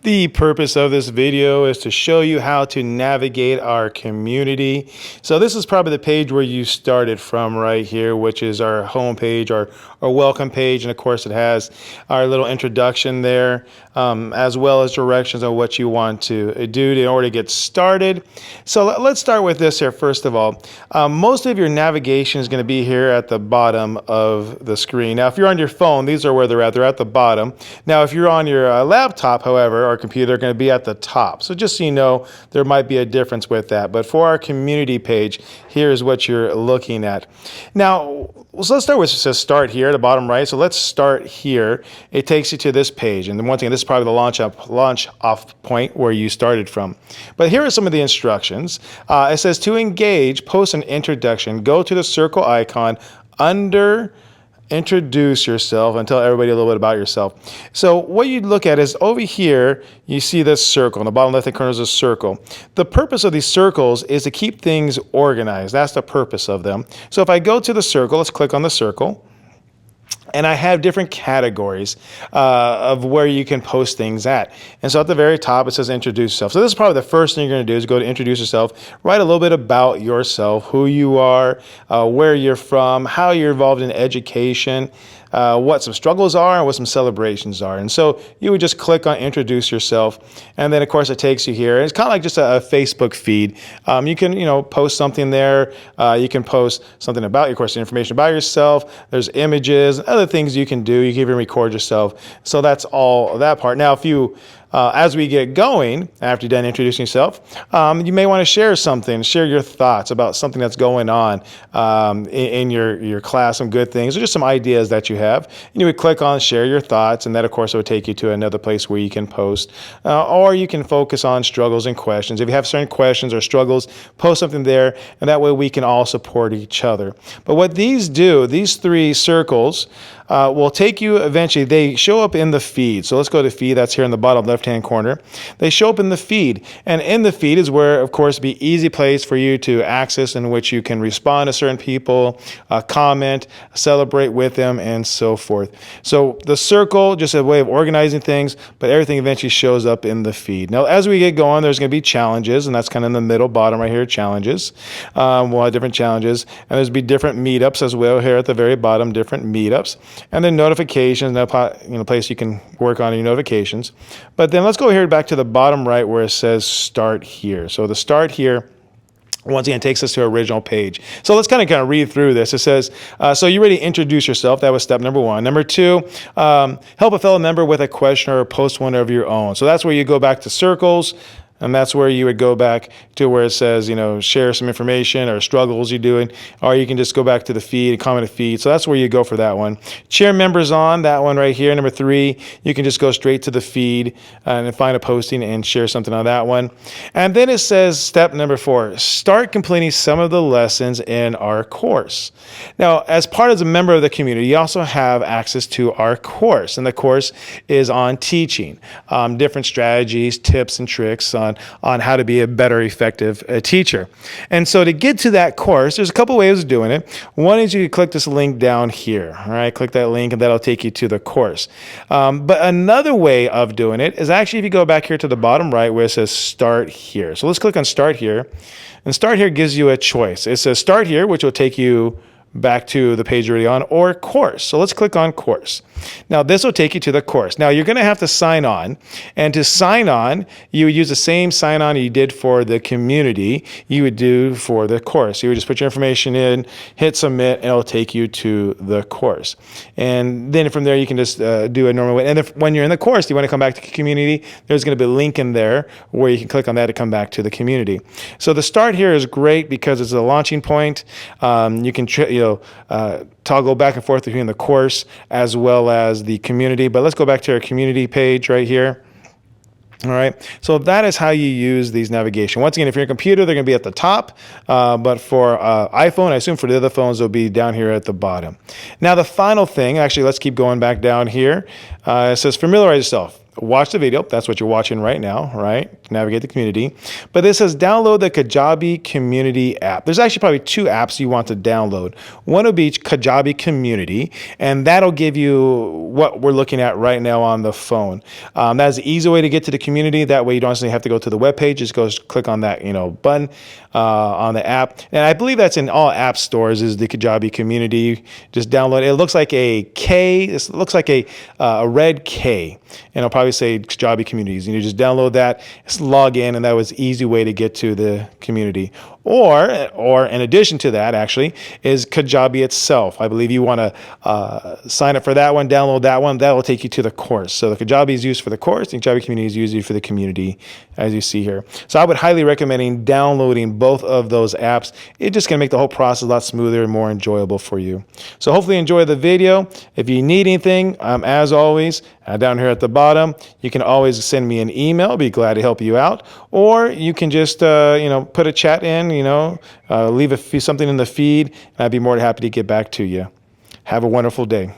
The purpose of this video is to show you how to navigate our community. So this is probably the page where you started from right here, which is our home page, our welcome page. And of course it has our little introduction there, as well as directions on what you want to do in order to get started. So let's start with this here. First of all, most of your navigation is going to be here at the bottom of the screen. Now, if you're on your phone, these are where they're at. They're at the bottom. Now, if you're on your laptop, however, or computer, they're going to be at the top. So just so you know, there might be a difference with that. But for our community page, here is what you're looking at. Now, so let's start with, it says start here at the bottom right. So let's start here. It takes you to this page. And then once again, this is probably the launch off point where you started from. But here are some of the instructions. It says to engage, post an introduction, go to the circle icon under introduce yourself and tell everybody a little bit about yourself. So what you'd look at is over here, you see this circle. In the bottom left-hand corner is a circle. The purpose of these circles is to keep things organized. That's the purpose of them. So if I go to the circle, let's click on the circle. And I have different categories of where you can post things at. And so at the very top, it says introduce yourself. So this is probably the first thing you're going to do is go to introduce yourself, write a little bit about yourself, who you are, where you're from, how you're involved in education, what some struggles are and what some celebrations are. And so you would just click on introduce yourself. And then of course it takes you here. It's kind of like just a Facebook feed. You can, post something there. You can post something about, of course, information about yourself. There's images, other things you can do. You can even record yourself. So that's all that part. Now, if you as we get going, after you're done introducing yourself, you may want to share something, share your thoughts about something that's going on in your class, some good things, or just some ideas that you have. And you would click on share your thoughts, and that, of course, will take you to another place where you can post, or you can focus on struggles and questions. If you have certain questions or struggles, post something there, and that way we can all support each other. But what these do, these three circles, will take you eventually, they show up in the feed. So let's go to feed, that's here in the bottom left-hand corner. They show up in the feed. And in the feed is where, of course, be easy place for you to access in which you can respond to certain people, comment, celebrate with them, and so forth. So the circle, just a way of organizing things, but everything eventually shows up in the feed. Now, as we get going, there's going to be challenges, and that's kind of in the middle, bottom right here, challenges. We'll have different challenges, and there's be different meetups as well here at the very bottom, different meetups. And then notifications, place you can work on your notifications. But then let's go here back to the bottom right where it says start here. So the start here, once again, takes us to our original page. So let's kind of read through this. It says, so you already introduce yourself. That was step number one. Number two, help a fellow member with a question or post one of your own. So that's where you go back to circles. And that's where you would go back to where it says, share some information or struggles you're doing, or you can just go back to the feed and comment a feed. So that's where you go for that one. Cheer members on, that one right here. Number three, you can just go straight to the feed and find a posting and share something on that one. And then it says step number four, start completing some of the lessons in our course. Now, as part of a member of the community, you also have access to our course. And the course is on teaching, different strategies, tips, and tricks on how to be a better, effective teacher. And so to get to that course, there's a couple ways of doing it. One is you click this link down here. All right, click that link and that'll take you to the course. But another way of doing it is actually if you go back here to the bottom right where it says start here. So let's click on start here. And start here gives you a choice. It says start here, which will take you back to the page you're already on, or course. So let's click on course. Now this will take you to the course. Now you're going to have to sign on, and to sign on, you would use the same sign on you did for the community you would do for the course. You would just put your information in, hit submit, and it'll take you to the course. And then from there you can just do a normal way. And if when you're in the course, you want to come back to community, there's going to be a link in there where you can click on that to come back to the community. So the start here is great because it's a launching point. You can toggle back and forth between the course as well as the community. But let's go back to our community page right here. All right, so that is how you use these navigation. Once again, if you're a computer, they're going to be at the top, but for iPhone, I assume for the other phones, they'll be down here at the bottom. Now, the final thing, actually, let's keep going back down here. It says familiarize yourself. watch the video. That's what you're watching right now, right? Navigate the community. But this says download the Kajabi community app. There's actually probably two apps you want to download. One will be Kajabi community, and that'll give you what we're looking at right now on the phone. That's the easy way to get to the community. That way you don't necessarily have to go to the web page. Just go click on that button on the app. And I believe that's in all app stores is the Kajabi community. Just download it. It looks like a K. This looks like a red K. And it'll probably say Kajabi communities. And you just download that, just log in, and that was an easy way to get to the community. Or in addition to that, actually, is Kajabi itself. I believe you want to sign up for that one, download that one. That will take you to the course. So the Kajabi is used for the course, and Kajabi community is used for the community, as you see here. So I would highly recommend downloading both of those apps. It's just going to make the whole process a lot smoother and more enjoyable for you. So hopefully you enjoy the video. If you need anything, as always, down here at the bottom, you can always send me an email. I'll be glad to help you out. Or you can just, put a chat in, leave something in the feed, and I'd be more than happy to get back to you. Have a wonderful day.